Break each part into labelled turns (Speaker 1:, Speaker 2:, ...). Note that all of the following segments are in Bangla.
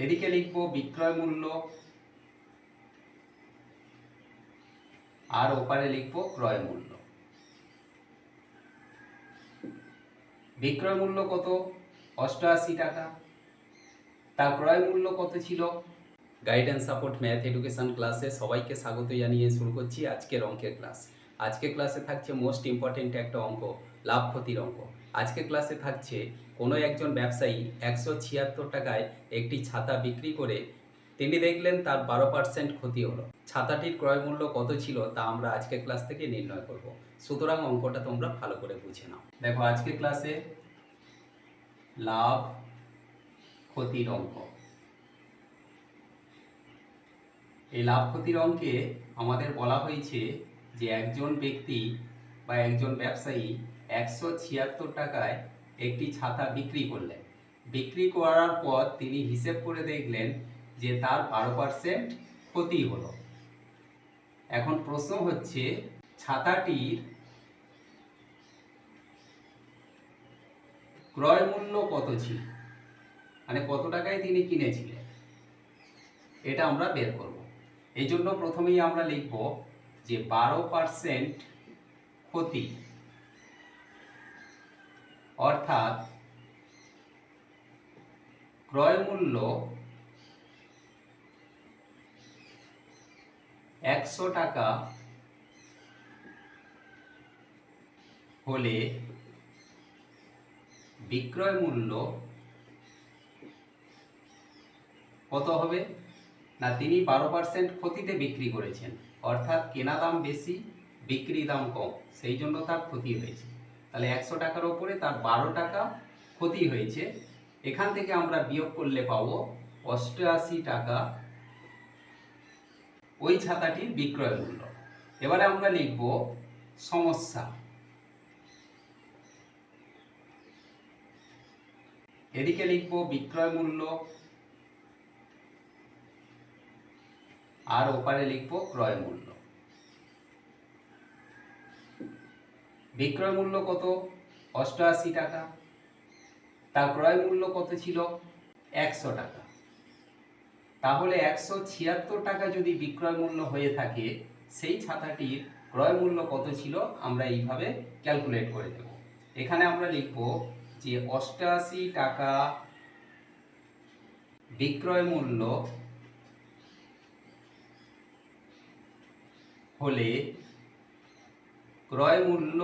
Speaker 1: এদিকে লিখব বিক্রয় মূল্য, আর ওপারে লিখব ক্রয় মূল্য। বিক্রয় মূল্য কত? 88 টাকা। তার ক্রয় মূল্য কত ছিল? গাইডেন্স সাপোর্ট ম্যাথ এডুকেশন ক্লাসে সবাইকে স্বাগত জানিয়ে শুরু করছি আজকের অঙ্কের ক্লাস। আজকের ক্লাসে থাকছে মোস্ট ইম্পর্টেন্ট একটা অঙ্ক, লাভ ক্ষতির অঙ্ক। আজকের ক্লাসে থাকছে কোনো একজন ব্যবসায়ী 176 টাকায় একটি ছাতা বিক্রি করে তিনি দেখলেন তার 12% ক্ষতি হলো। ছাতাটির ক্রয় মূল্য কত ছিল তা আমরা আজকের ক্লাস থেকে নির্ণয় করব। সুতরাং অঙ্কটা তোমরা ভালো করে বুঝে নাও। দেখো আজকের ক্লাসে লাভ ক্ষতির অঙ্ক। এই লাভ ক্ষতির অঙ্কে আমাদের বলা হয়েছে যে একজন ব্যক্তি বা একজন ব্যবসায়ী 176 টাকায় একটি ছাতা বিক্রি করলেন। বিক্রি করার পর তিনি হিসেব করে দেখলেন যে তার 12% ক্ষতি হলো। এখন প্রশ্ন হচ্ছে ছাতাটির ক্রয় মূল্য কত ছিল, মানে কত টাকায় তিনি কিনেছিলেন, এটা আমরা বের করব। এই জন্য প্রথমেই আমরা লিখব যে 12% ক্ষতি, অর্থাৎ ক্রয় মূল্য 100 টাকা হলে বিক্রয় মূল্য কত হবে? না, তিনি 12% ক্ষতিতে বিক্রি করেছেন, অর্থাৎ কেনা দাম বেশি বিক্রি দাম কম, সেই জন্য তার ক্ষতি হয়েছে। তাহলে 100 টাকার ওপরে তার 12 টাকা ক্ষতি হয়েছে। এখান থেকে আমরা বিয়োগ করলে পাবো 88 টাকা ওই ছাতাটির বিক্রয় মূল্য। এবারে আমরা লিখব সমস্যা। এদিকে লিখব বিক্রয় মূল্য, আর ওপারে লিখব ক্রয় মূল্য। বিক্রয় মূল্য কত? 88 টাকা। তার ক্রয় মূল্য কত ছিল? 100 টাকা। তাহলে 176 টাকা যদি বিক্রয় মূল্য হয়ে থাকে, সেই ছাতাটির ক্রয় মূল্য কত ছিল আমরা এইভাবে ক্যালকুলেট করে দেব। এখানে আমরা লিখব যে 88 টাকা বিক্রয় মূল্য হলে ক্রয় মূল্য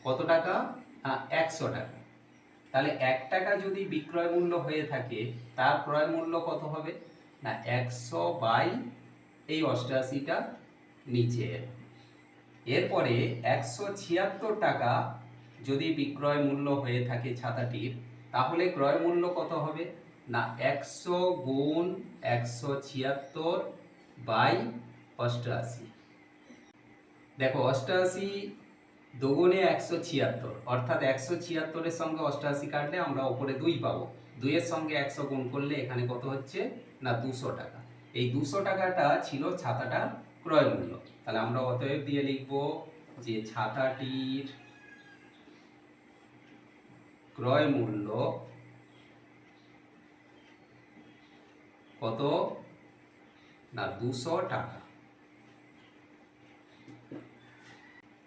Speaker 1: কত টাকা? 100 টাকা। তাহলে 1 টাকা যদি বিক্রয় মূল্য হয়ে থাকে, তার ক্রয় মূল্য কত হবে? না, 100 বাই এই 88টা নিচে। এরপরে 176 টাকা যদি বিক্রয় মূল্য হয়ে থাকে ছাতাটির, তাহলে ক্রয় মূল্য কত হবে? না, 100 গুণ 176 বাই 88। দেখো 88 দুগুণে 176, অর্থাৎ 176-এর সঙ্গে 88 কাটলে আমরা উপরে 2 পাবো। 2-এর সঙ্গে 100 গুণ করলে এখানে কত হচ্ছে? না, 200 টাকা। এই 200 টাকাটা ছিল ছাতাটার ক্রয় মূল্য। তাহলে আমরা অতএব দিয়ে লিখব যে ছাতাটির ক্রয় মূল্য কত? না, 200 টাকা।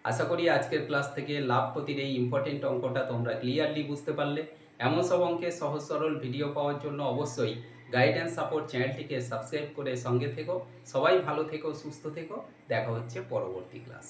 Speaker 1: আশা করি আজকের ক্লাস থেকে লাভ ক্ষতির এই ইম্পর্টেন্ট অঙ্কটা তোমরা ক্লিয়ারলি বুঝতে পারলে। এমন সব অঙ্কের সহজ সরল ভিডিও পাওয়ার জন্য অবশ্যই গাইডেন্স সাপোর্ট চ্যানেলটিকে সাবস্ক্রাইব করে সঙ্গে থেকো। সবাই ভালো থেকো, সুস্থ থেকো। দেখা হচ্ছে পরবর্তী ক্লাস।